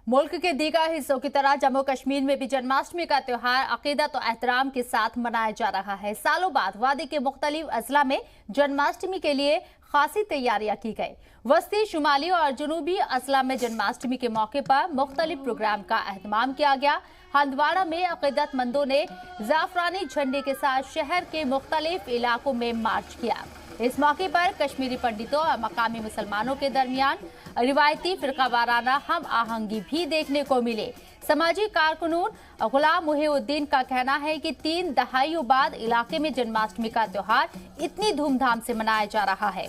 मुल्क के दीगर हिस्सों की तरह जम्मू कश्मीर में भी जन्माष्टमी का त्योहार अकीदत और एहतराम के साथ मनाया जा रहा है। सालों बाद वादी के मुख्तलिफ अजला में जन्माष्टमी के लिए खासी तैयारियां की गई। वस्ती, शुमाली और जनूबी अजला में जन्माष्टमी के मौके पर मुख्तलिफ प्रोग्राम का एहतमाम किया गया। हंदवाड़ा में अकीदतमंदों ने जाफरानी झंडे के साथ शहर के मुख्तलिफ इलाकों में मार्च किया। इस मौके पर कश्मीरी पंडितों और मकामी मुसलमानों के दरमियान रिवायती फिरकावाराना हम आहंगी भी देखने को मिले। समाजी कारकुनून गुलाम मुहिउद्दीन का कहना है कि 3 दहाइयों बाद इलाके में जन्माष्टमी का त्योहार इतनी धूमधाम से मनाया जा रहा है।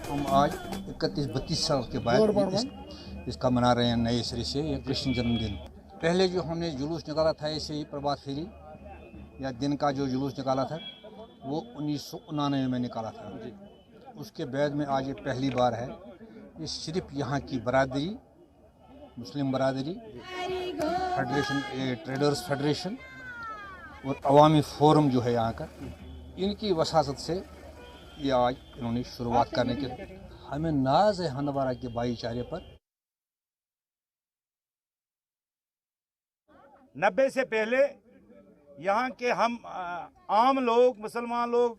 हम आज 31-32 साल के बाद इसका मना रहे हैं नए सिरे से, ये कृष्ण जन्मदिन। पहले जो हमने जुलूस निकाला था ऐसे ही प्रभात फेरी या दिन का जो जुलूस निकाला था वो 1999 में निकाला था। उसके बाद में आज ये पहली बार है। ये सिर्फ यहाँ की बरादरी, मुस्लिम बरादरी, फेडरेशन, ट्रेडर्स फेडरेशन और अवामी फोरम जो है यहाँ का, इनकी वसासत से ये आज इन्होंने शुरुआत करने के हमें नाज है हंदवाड़ा के भाईचारे पर। 90 से पहले यहाँ के हम आम लोग, मुसलमान लोग,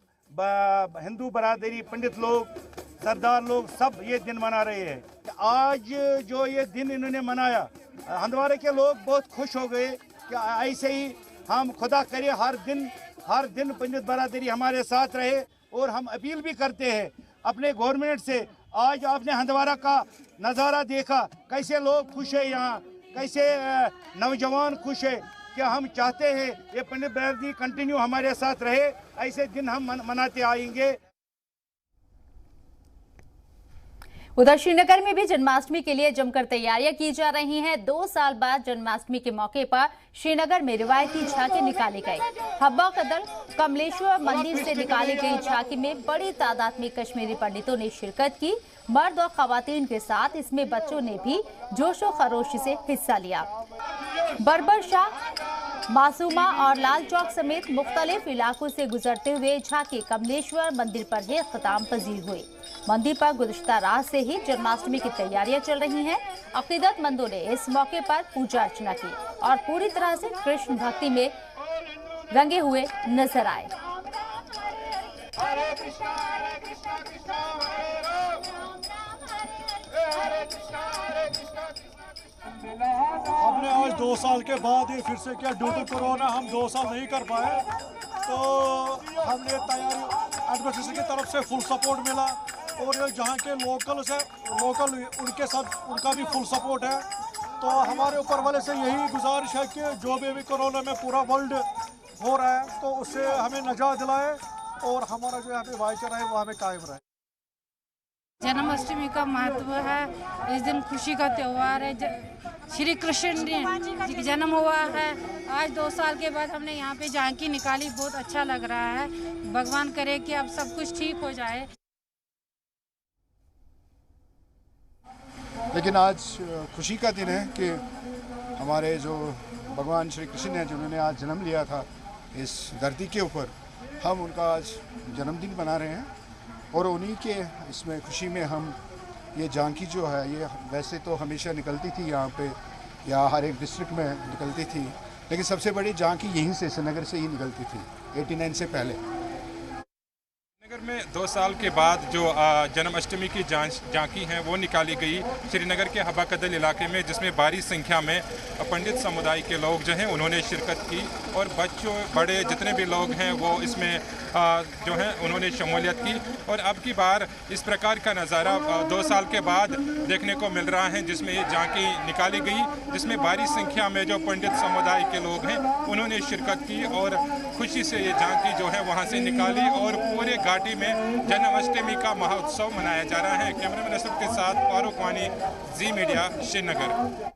हिंदू बरादरी, पंडित लोग, सरदार लोग सब ये दिन मना रहे हैं। आज जो ये दिन इन्होंने मनाया, हंदवाड़े के लोग बहुत खुश हो गए कि ऐसे ही हम खुदा करे हर दिन पंडित बरादरी हमारे साथ रहे। और हम अपील भी करते हैं अपने गवर्नमेंट से। आज आपने हंदवाड़ा का नज़ारा देखा, कैसे लोग खुश है, यहाँ कैसे नौजवान खुश है कि हम चाहते हैं ये पंडित बरादरी कंटिन्यू हमारे साथ रहे। ऐसे दिन हम मनाते आएंगे। उधर श्रीनगर में भी जन्माष्टमी के लिए जमकर तैयारियां की जा रही हैं। 2 साल बाद जन्माष्टमी के मौके पर श्रीनगर में रिवायती झांकी निकाली गई। हब्बा कदर कमलेश्वर मंदिर से निकाली गई झांकी में बड़ी तादाद में कश्मीरी पंडितों ने शिरकत की। मर्द और खवातीन के साथ इसमें बच्चों ने भी जोशो खरोश से हिस्सा लिया। बर्बर शाह, मासूमा और लाल चौक समेत मुख्तलिफ इलाकों से गुजरते हुए झांकी कमलेश्वर मंदिर पर ही अख्ताम पजीर हुई। मंदिर पर गुज़िश्ता रात से ही जन्माष्टमी की तैयारियां चल रही हैं। अकीदतमंदों ने इस मौके पर पूजा अर्चना की और पूरी तरह से कृष्ण भक्ति में रंगे हुए नजर आए। हमने आज 2 साल के बाद ये फिर से किया। ड्यू टू कोरोना हम 2 साल नहीं कर पाए, तो हमने तैयारी एडमिनिस्ट्रेशन की तरफ से फुल सपोर्ट मिला और जहाँ के लोकल उनके साथ उनका भी फुल सपोर्ट है। तो हमारे ऊपर वाले से यही गुजारिश है कि जो भी कोरोना में पूरा वर्ल्ड हो रहा है तो उससे हमें नजात दिलाए और हमारा जो यहाँ पे भाईचारा है वो हमें कायम रहे। जन्माष्टमी का महत्व है। इस दिन खुशी का त्यौहार है। श्री कृष्ण जी का जन्म हुआ है। आज 2 साल के बाद हमने यहाँ पे झांकी निकाली, बहुत अच्छा लग रहा है। भगवान करे कि अब सब कुछ ठीक हो जाए। लेकिन आज खुशी का दिन है कि हमारे जो भगवान श्री कृष्ण हैं जिन्होंने आज जन्म लिया था इस धरती के ऊपर, हम उनका आज जन्मदिन मना रहे हैं और उन्हीं के इसमें खुशी में हम ये झांकी जो है ये वैसे तो हमेशा निकलती थी यहाँ पे या हर एक डिस्ट्रिक्ट में निकलती थी, लेकिन सबसे बड़ी झांकी यहीं से श्रीनगर से ही निकलती थी 89 से पहले। श्रीनगर में 2 साल के बाद जो जन्माष्टमी की झांकी है वो निकाली गई श्रीनगर के हब्बा कदल इलाके में, जिसमें भारी संख्या में पंडित समुदाय के लोग जो हैं उन्होंने शिरकत की और बच्चों बड़े जितने भी लोग हैं वो इसमें जो हैं उन्होंने शमूलियत की। और अब की बार इस प्रकार का नज़ारा 2 साल के बाद देखने को मिल रहा है, जिसमें ये झांकी निकाली गई, जिसमें भारी संख्या में जो पंडित समुदाय के लोग हैं उन्होंने शिरकत की और खुशी से ये झांकी जो है वहाँ से निकाली और पूरे घाटी में जन्माष्टमी का महोत्सव मनाया जा रहा है। कैमरामैन असद के साथ फारूक वानी, जी मीडिया, श्रीनगर।